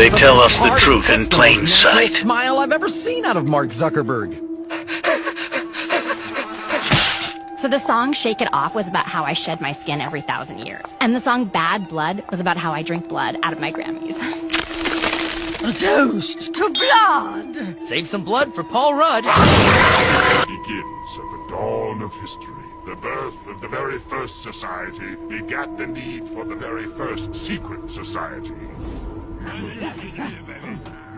They tell us the truth in plain sight. The smile I've ever seen out of Mark Zuckerberg. So the song Shake It Off was about how I shed my skin every 1,000 years. And the song Bad Blood was about how I drink blood out of my Grammys. A toast to blood! Save some blood for Paul Rudd. Begins at the dawn of history. The birth of the very first society begat the need for the very first secret society.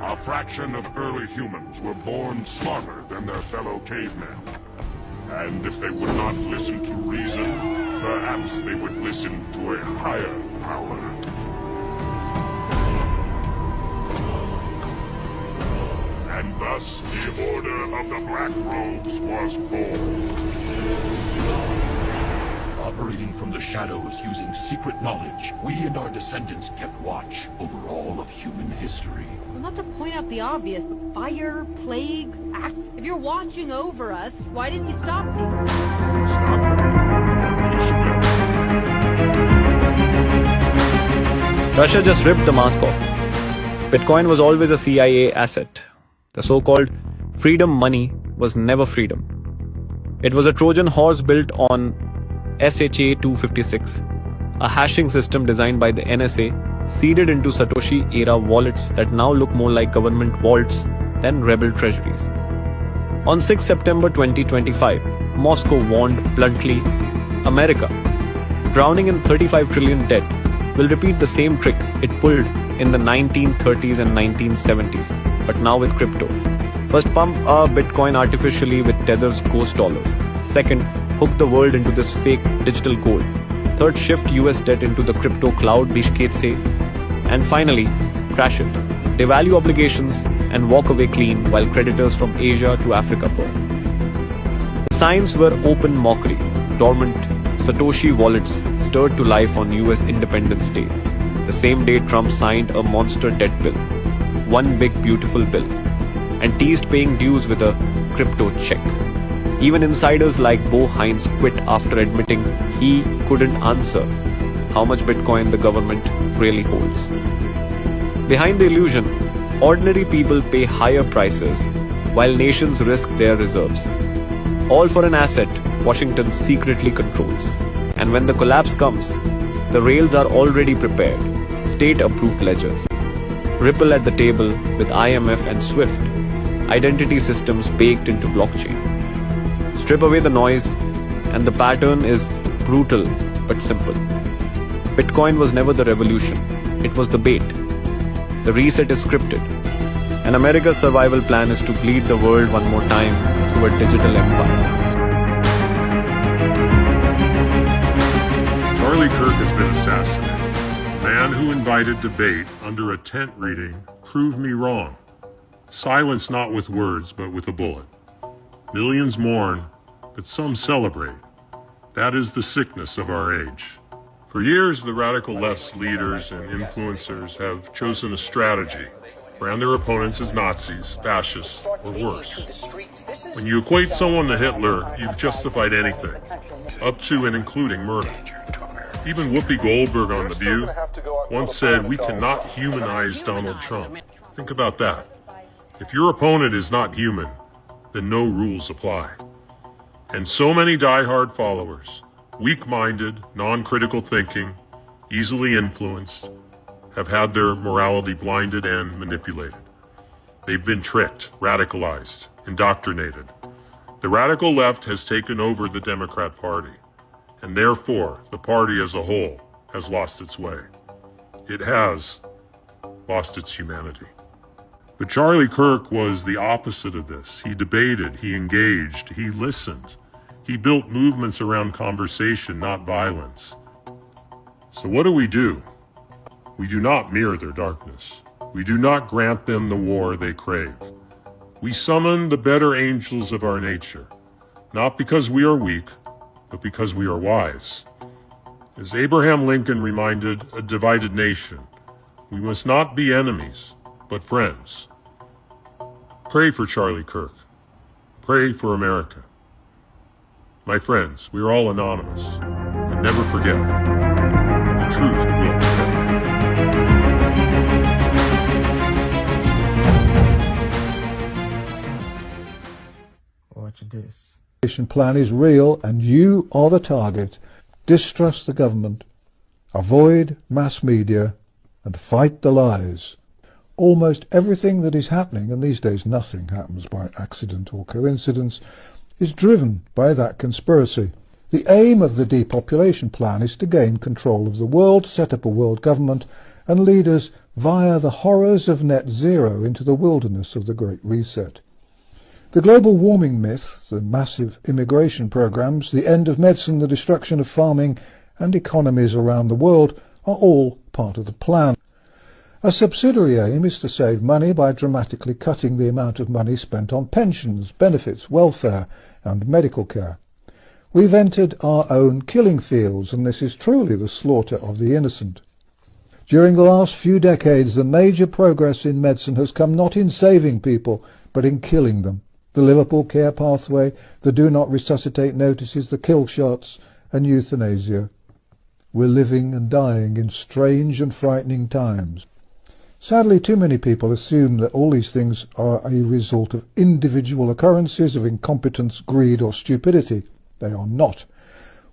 A fraction of early humans were born smarter than their fellow cavemen. And if they would not listen to reason, perhaps they would listen to a higher power. And thus, the Order of the Black Robes was born. Operating from the shadows using secret knowledge, we and our descendants kept watch over all of human history. Well, not to point out the obvious, but fire, plague, acts. If you're watching over us, why didn't you stop these things? Stop them. Russia just ripped the mask off. Bitcoin was always a CIA asset. The so-called freedom money was never freedom. It was a Trojan horse built on SHA-256, a hashing system designed by the NSA, seeded into Satoshi-era wallets that now look more like government vaults than rebel treasuries. On 6 September 2025, Moscow warned bluntly, America, drowning in 35 trillion debt, will repeat the same trick it pulled in the 1930s and 1970s, but now with crypto. First, pump a Bitcoin artificially with Tether's ghost dollars. Second, hook the world into this fake digital gold. Third, shift US debt into the crypto cloud, Bishketse. And finally, crash it. Devalue obligations and walk away clean while creditors from Asia to Africa burn. The signs were open mockery. Dormant Satoshi wallets stirred to life on US Independence Day, the same day Trump signed a monster debt bill, one big beautiful bill, and teased paying dues with a crypto check. Even insiders like Bo Hines quit after admitting he couldn't answer how much Bitcoin the government really holds. Behind the illusion, ordinary people pay higher prices while nations risk their reserves. All for an asset Washington secretly controls. And when the collapse comes, the rails are already prepared, state-approved ledgers. Ripple at the table with IMF and SWIFT, identity systems baked into blockchain. Strip away the noise, and the pattern is brutal but simple. Bitcoin was never the revolution, it was the bait. The reset is scripted, and America's survival plan is to bleed the world one more time through a digital empire. Charlie Kirk has been assassinated. The man who invited debate under a tent reading proved me wrong. Silence not with words, but with a bullet. Millions mourn, but some celebrate. That is the sickness of our age. For years, the radical left's leaders and influencers have chosen a strategy, brand their opponents as Nazis, fascists, or worse. When you equate someone to Hitler, you've justified anything, up to and including murder. Even Whoopi Goldberg on The View once said, "We cannot humanize Donald Trump." Think about that. If your opponent is not human, then no rules apply. And so many diehard followers, weak-minded, non-critical thinking, easily influenced, have had their morality blinded and manipulated. They've been tricked, radicalized, indoctrinated. The radical left has taken over the Democrat Party, and therefore the party as a whole has lost its way. It has lost its humanity. But Charlie Kirk was the opposite of this. He debated, he engaged, he listened. He built movements around conversation, not violence. So what do? We do not mirror their darkness. We do not grant them the war they crave. We summon the better angels of our nature, not because we are weak, but because we are wise. As Abraham Lincoln reminded a divided nation, we must not be enemies, but friends. Pray for Charlie Kirk. Pray for America. My friends, we are all anonymous. And never forget, the truth will prevail. this. The plan is real and you are the target. Distrust the government, avoid mass media and fight the lies. Almost everything that is happening, and these days nothing happens by accident or coincidence, is driven by that conspiracy. The aim of the depopulation plan is to gain control of the world, set up a world government and lead us via the horrors of net zero into the wilderness of the Great Reset. The global warming myth, the massive immigration programs, the end of medicine, the destruction of farming and economies around the world are all part of the plan. A subsidiary aim is to save money by dramatically cutting the amount of money spent on pensions, benefits, welfare and medical care. We've entered our own killing fields, and this is truly the slaughter of the innocent. During the last few decades, the major progress in medicine has come not in saving people, but in killing them. The Liverpool care pathway, the do not resuscitate notices, the kill shots and euthanasia. We're living and dying in strange and frightening times. Sadly, too many people assume that all these things are a result of individual occurrences of incompetence, greed or stupidity. They are not.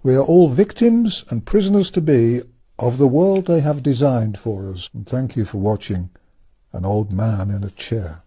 We are all victims and prisoners to be of the world they have designed for us. And thank you for watching An Old Man in a Chair.